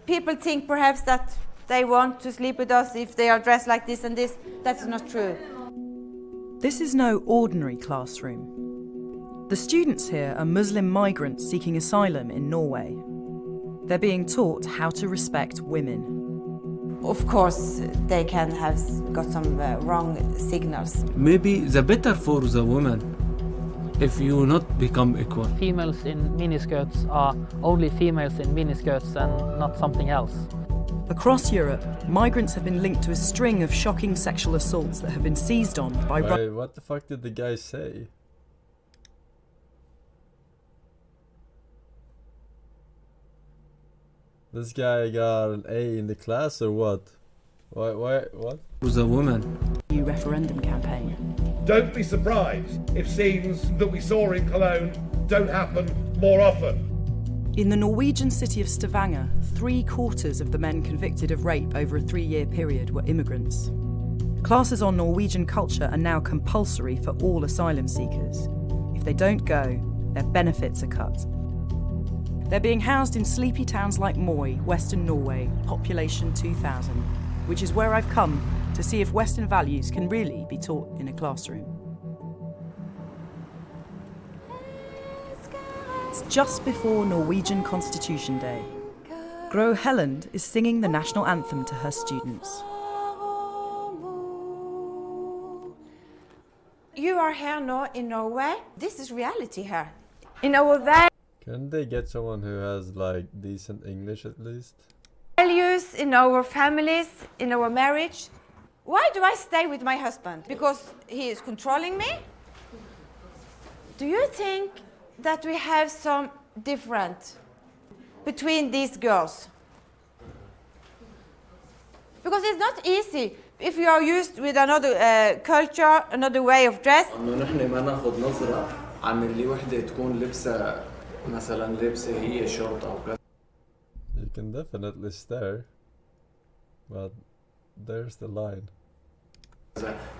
People think perhaps that they want to sleep with us if they are dressed like this and this. That's not true. This is no ordinary classroom. The students here are Muslim migrants seeking asylum in Norway. They're being taught how to respect women. Of course, they can have got some wrong signals. Maybe the better for the woman if you not become equal. Females in miniskirts are only females in miniskirts and not something else. Across Europe, migrants have been linked to a string of shocking sexual assaults that have been seized on by... Wait, what the fuck did the guy say? This guy got an A in the class or what? What? Who's a woman? ...new referendum campaign. Don't be surprised if scenes that we saw in Cologne don't happen more often. In the Norwegian city of Stavanger, 3/4 of the men convicted of rape over a 3-year period were immigrants. Classes on Norwegian culture are now compulsory for all asylum seekers. If they don't go, their benefits are cut. They're being housed in sleepy towns like Moi, Western Norway, population 2,000, which is where I've come to see if Western values can really be taught in a classroom. It's just before Norwegian Constitution Day. Gro Helland is singing the national anthem to her students. You are here now in Norway. This is reality here. In our values, Can they get someone who has like decent English at least? in our families, in our marriage. Why do I stay with my husband? Because he is controlling me? Do you think that we have some different between these girls? Because it's not easy if you are used with another culture, another way of dress. إنه نحن ما ناخذ نظرة عن اللي وحدة تكون لبسة مثلا لبسة هي شورت أو كذا. You can definitely stare, but there's the line.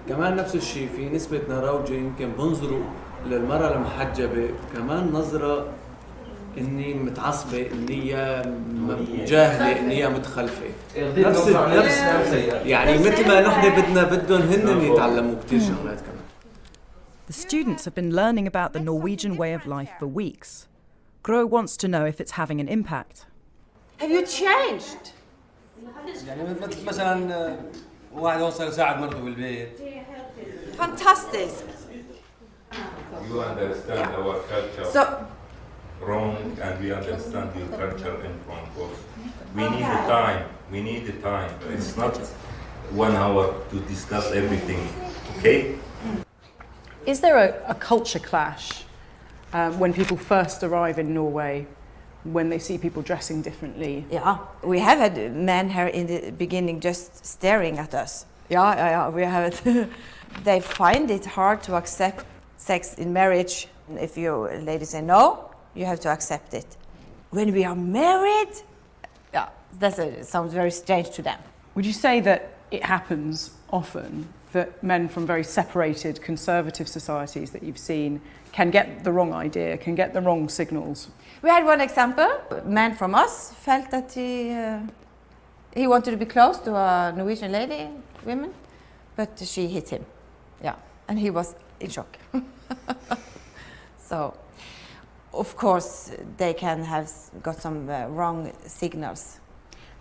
كمان نفس الشيء في نسبة نراوجة يمكن بنظروا للمرأة المحجبة كمان نظرة إني متعصبة إني جاهلة إني متخلفة. نفس يعني مثل ما نحن بدهم هن يتعلموا كتير شغلات كمان. The students have been learning about the Norwegian way of life for weeks. Gro wants to know if it's having an impact. Have you changed? يعني مثلا واحد وصل يساعد مرته بالبيت. Fantastic. You understand our culture wrong, and we understand your culture in wrong course. We need the time. We need the time. It's not 1 hour to discuss everything. Okay? Is there a culture clash when people first arrive in Norway, when they see people dressing differently? Yeah, we have had men here in the beginning just staring at us. Yeah, we have it. They find it hard to accept sex in marriage. If you ladies say no, you have to accept it. When we are married, yeah, sounds very strange to them. Would you say that it happens often that men from very separated conservative societies that you've seen can get the wrong idea, can get the wrong signals? We had one example. A man from us felt that he wanted to be close to a Norwegian woman, but she hit him. Yeah, and he was in shock. So, of course, they can have got some wrong signals.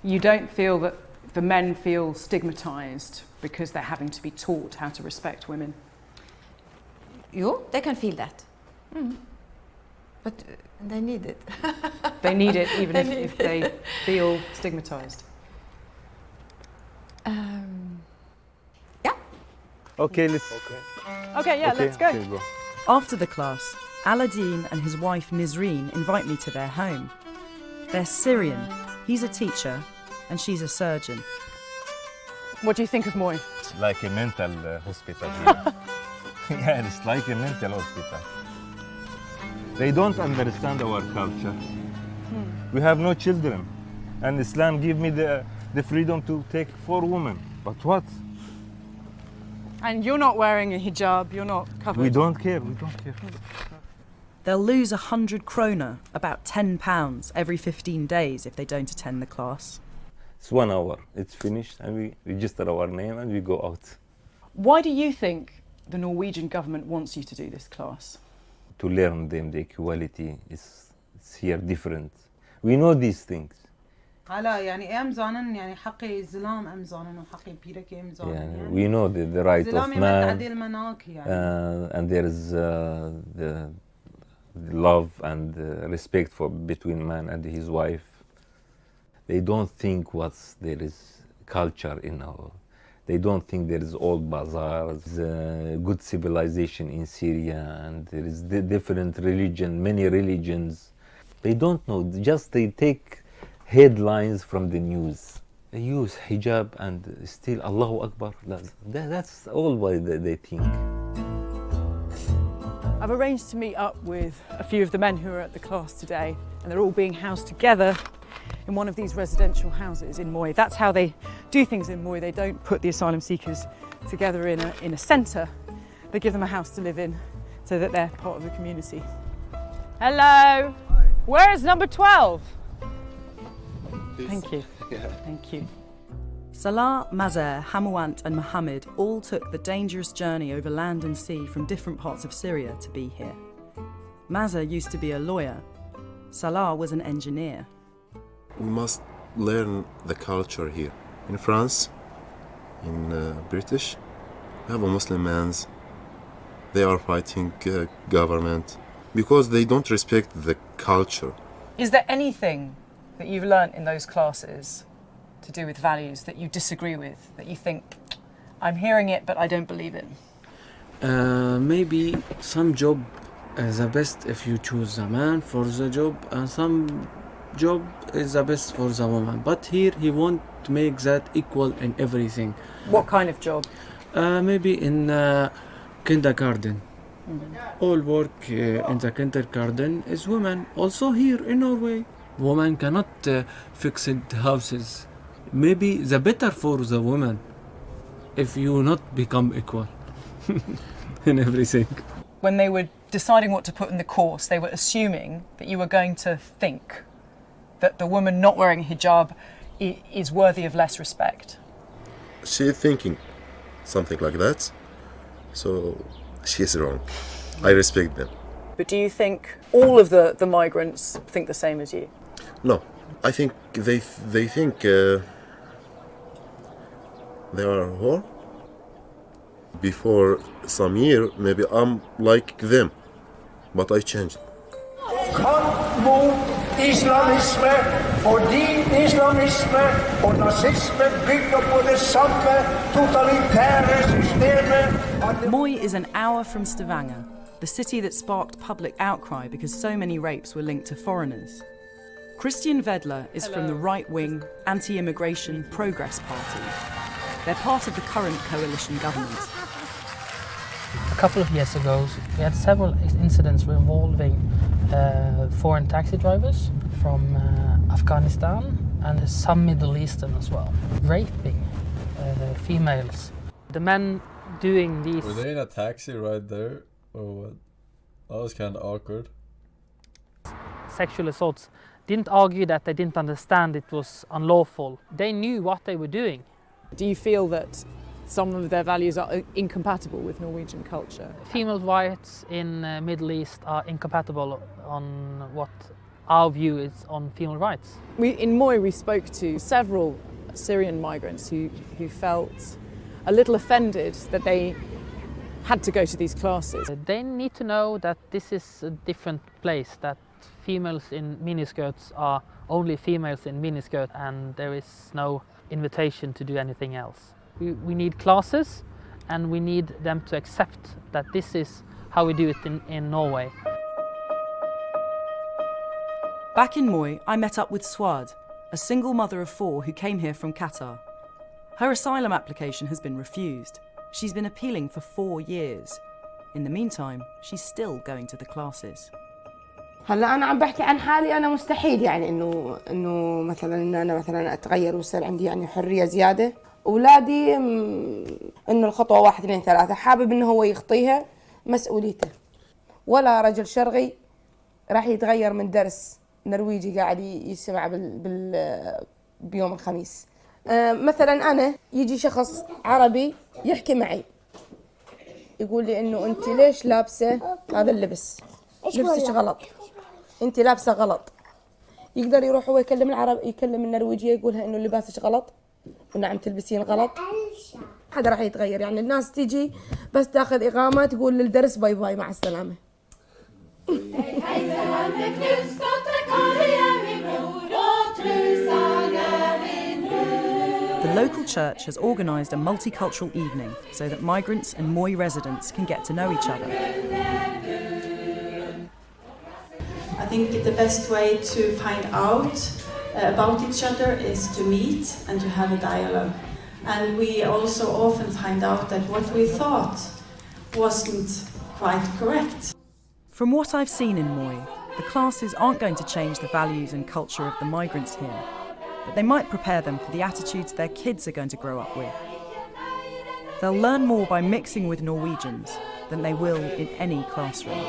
You don't feel that the men feel stigmatized because they're having to be taught how to respect women? They can feel that. But they need it. They need it even if they feel stigmatized. Yeah. Okay, let's. Okay, let's go. Okay, After the class, Aladdin and his wife Nizreen invite me to their home. They're Syrian. He's a teacher and she's a surgeon. What do you think of Moi? It's like a mental hospital here. Yeah, it's like a mental hospital. They don't understand our culture. We have no children. And Islam give me the freedom to take 4 women. But what? And you're not wearing a hijab, you're not covered. We don't care, we don't care. They'll lose 100 kroner, about £10, every 15 days if they don't attend the class. It's 1 hour, it's finished, and we register our name and we go out. Why do you think the Norwegian government wants you to do this class? To learn them the equality is here different. We know these things. We know the right of man, and there is the love and respect between man and his wife. They don't think there is culture in our. They don't think there is old bazaars, good civilization in Syria, and there is different religion, many religions. They don't know. Just they take headlines from the news. They use hijab and still Allahu Akbar. That's all what they think. I've arranged to meet up with a few of the men who are at the class today, and they're all being housed together in one of these residential houses in Moy. That's how they do things in Moy. They don't put the asylum seekers together in a centre. They give them a house to live in so that they're part of the community. Hello. Hi. Where is number 12? Thank you. Yeah. Thank you. Salah, Mazer, Hamouant and Mohammed all took the dangerous journey over land and sea from different parts of Syria to be here. Mazer used to be a lawyer. Salah was an engineer. We must learn the culture here. In France, in British, we have a Muslim mans. They are fighting government because they don't respect the culture. Is there anything that you've learnt in those classes to do with values that you disagree with, that you think, I'm hearing it but I don't believe it? Maybe some job is the best if you choose a man for the job, and some job is the best for the woman. But here he won't make that equal in everything. What kind of job? Maybe in kindergarten. All work in the kindergarten is women. Also here in Norway, women cannot fix houses. Maybe the better for the woman if you not become equal in everything. When they were deciding what to put in the course, they were assuming that you were going to think that the woman not wearing a hijab is worthy of less respect. She's thinking something like that, so she is wrong. I respect them. But do you think all of the migrants think the same as you? No, I think they think they are whore. Before some year, maybe I'm like them, but I changed. Kamp mot islamisme, fordi islamisme og nazisme bygger på det samme totalitære systemet. Moy is an hour from Stavanger, the city that sparked public outcry because so many rapes were linked to foreigners. Christian Vedler is from the right-wing, anti-immigration Progress Party. They're part of the current coalition government. A couple of years ago, we had several incidents involving foreign taxi drivers from Afghanistan and some Middle Eastern as well, raping females. The men doing these... Were they in a taxi right there, or what? That was kind of awkward. Sexual assaults didn't argue that they didn't understand it was unlawful. They knew what they were doing. Do you feel that some of their values are incompatible with Norwegian culture? Female rights in Middle East are incompatible on what our view is on female rights. In Moy we spoke to several Syrian migrants who felt a little offended that they had to go to these classes. They need to know that this is a different place, that females in miniskirts are only females in miniskirt and there is no invitation to do anything else. We need classes and we need them to accept that this is how we do it in Norway. Back in Moy, I met up with Swad, a single mother of 4 who came here from Qatar. Her asylum application has been refused. She's been appealing for 4 years. In the meantime, she's still going to the classes. هلا أنا عم بحكي عن حالي أنا مستحيل يعني إنه مثلا إن أنا مثلا أتغير ويصير عندي يعني حرية زيادة. أولادي إنه الخطوة 1 2 3 حابب إنه هو يخطيها مسؤوليته. ولا رجل شرعي راح يتغير من درس نرويجي قاعد يسمع بيوم الخميس. مثلا أنا يجي شخص عربي يحكي معي يقول لي إنه أنت ليش لابسة هذا اللبس؟ لبسك غلط، أنت لابسة غلط. يقدر يروح هو يكلم النرويجية يقولها إنه لباسك غلط ونعم تلبسين غلط. هذا راح يتغير. يعني الناس تيجي بس تاخذ إقامة تقول للدرس باي باي مع السلامة. The local church has organised a multicultural evening so that migrants and Moi residents can get to know each other. I think the best way to find out about each other is to meet and to have a dialogue. And we also often find out that what we thought wasn't quite correct. From what I've seen in Moi, the classes aren't going to change the values and culture of the migrants here, but they might prepare them for the attitudes their kids are going to grow up with. They'll learn more by mixing with Norwegians than they will in any classroom.